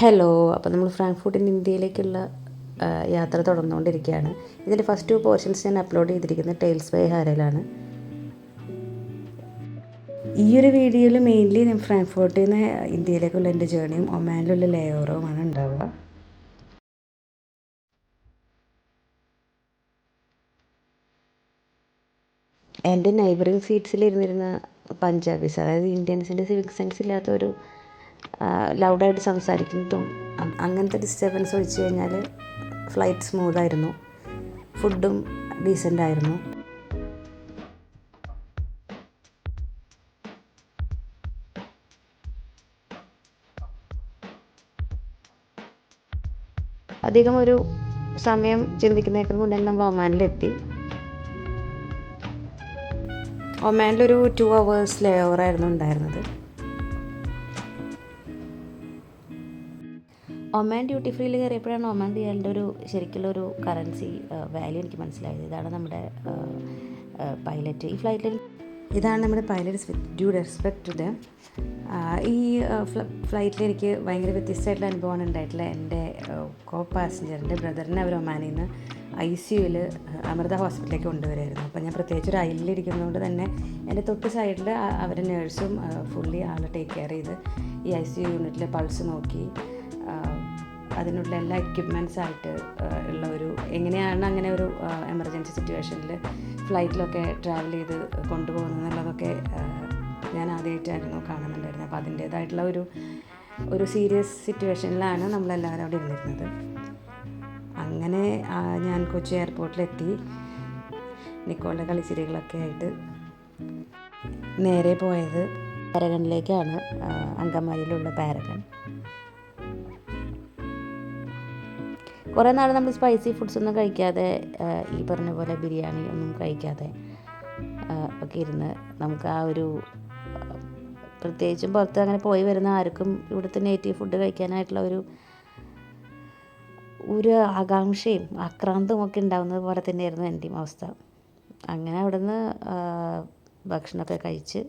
Hello. അപ്പോൾ നമ്മൾ ഫ്രാങ്ക്ഫർട്ടിന് ഇന്ത്യയിലേക്കുള്ള യാത്ര തുടർന്നുകൊണ്ടിരിക്കുകയാണ്. ഇതിൻ്റെ ഫസ്റ്റ് 2 പോർഷൻസ് ഞാൻ അപ്ലോഡ് ചെയ്തിരിക്കുന്നത് ടെയിൽസ് ബൈ ഹാരലാണ്. ഈ ഒരു വീഡിയോയിൽ മെയിൻലി ഞാൻ ഫ്രാങ്ക്ഫർട്ടിൽ നിന്ന് ഇന്ത്യയിലേക്കുള്ള എൻ്റെ ജേർണിയും ഒമാനിലുള്ള ലേ ഓവറുമാണ് ഉണ്ടാവുക. എൻ്റെ നൈബറിങ് സീറ്റ്സിലിരുന്നിരുന്ന പഞ്ചാബീസ്, അതായത് ഇന്ത്യൻസിൻ്റെ സിവിക് സെൻസ് ഇല്ലാത്തൊരു ലൗഡായിട്ട് സംസാരിക്കുന്നതും അങ്ങനത്തെ ഡിസ്റ്റർബൻസ് ഒഴിച്ച് കഴിഞ്ഞാൽ ഫ്ലൈറ്റ് സ്മൂത്തായിരുന്നു. ഫുഡും ഡീസൻ്റ് ആയിരുന്നു. അധികം ഒരു സമയം ചിന്തിക്കുന്നതിനേക്കാൾ മുന്നേ നമ്മൾ ഒമാനിലെത്തി. ഒമാനിലൊരു 2 hours ലേ ഓവറായിരുന്നു ഉണ്ടായിരുന്നത്. ഒമാൻ ഡ്യൂട്ടി ഫ്രീയിൽ കയറിയപ്പോഴാണ് ഒമാൻ റിയാലിൻ്റെ ശരിക്കുള്ളൊരു കറൻസി വാല്യൂ എനിക്ക് മനസ്സിലായത്. ഇതാണ് നമ്മുടെ പൈലറ്റ് ഈ ഫ്ലൈറ്റിൽ ഇതാണ് നമ്മുടെ pilot with due respect to them. ഈ ഫ്ലൈറ്റിൽ എനിക്ക് ഭയങ്കര വ്യത്യസ്തമായിട്ടുള്ള അനുഭവമാണ് ഉണ്ടായിട്ടുള്ളത്. എൻ്റെ കോ പാസഞ്ചറിൻ്റെ ബ്രദറിനെ അവർ ഒമാനിൽ നിന്ന് ICUവിൽ അമൃത ഹോസ്പിറ്റലിലേക്ക് കൊണ്ടുവരുമായിരുന്നു. അപ്പോൾ ഞാൻ പ്രത്യേകിച്ച് ഒരു ഐലിലിരിക്കുന്നതുകൊണ്ട് തന്നെ എൻ്റെ തൊട്ട് സൈഡിൽ അവർ നേഴ്സും ഫുള്ളി ആൾ ടേക്ക് കെയർ ചെയ്ത് ഈ ICU യൂണിറ്റിൽ പൾസ് നോക്കി അതിനുള്ള എല്ലാ എക്യുപ്മെൻറ്റ്സ് ആയിട്ട് ഉള്ള ഒരു എങ്ങനെയാണ് അങ്ങനെ ഒരു എമർജൻസി സിറ്റുവേഷനിൽ ഫ്ലൈറ്റിലൊക്കെ ട്രാവൽ ചെയ്ത് കൊണ്ടുപോകുന്നത് എന്നുള്ളതൊക്കെ ഞാൻ ആദ്യമായിട്ടായിരുന്നു കാണുന്നുണ്ടായിരുന്നത്. അപ്പോൾ അതിൻ്റേതായിട്ടുള്ള ഒരു സീരിയസ് സിറ്റുവേഷനിലാണ് നമ്മളെല്ലാവരും അവിടെ ഇരുന്നിരുന്നത്. അങ്ങനെ ഞാൻ കൊച്ചി എയർപോർട്ടിലെത്തി. നിക്കോളുടെ കളിച്ചിരികളൊക്കെ ആയിട്ട് നേരെ പോയത് പാരഗണിലേക്കാണ്. അങ്കമാലിയിലുള്ള പാരഗൺ. കുറേ നാൾ നമ്മൾ സ്പൈസി ഫുഡ്സ് ഒന്നും കഴിക്കാതെ ഈ പറഞ്ഞ പോലെ ബിരിയാണി ഒന്നും കഴിക്കാതെ ഒക്കെ ഇരുന്ന് നമുക്ക് ആ ഒരു പ്രത്യേകിച്ചും പുറത്ത് അങ്ങനെ പോയി വരുന്ന ആർക്കും ഇവിടുത്തെ നേറ്റീവ് ഫുഡ് കഴിക്കാനായിട്ടുള്ള ഒരു ആകാംക്ഷയും ആക്രാന്തവും ഒക്കെ ഉണ്ടാകുന്നത് പോലെ തന്നെയായിരുന്നു എൻ്റെയും അവസ്ഥ. അങ്ങനെ അവിടെ നിന്ന് ഭക്ഷണമൊക്കെ കഴിച്ച്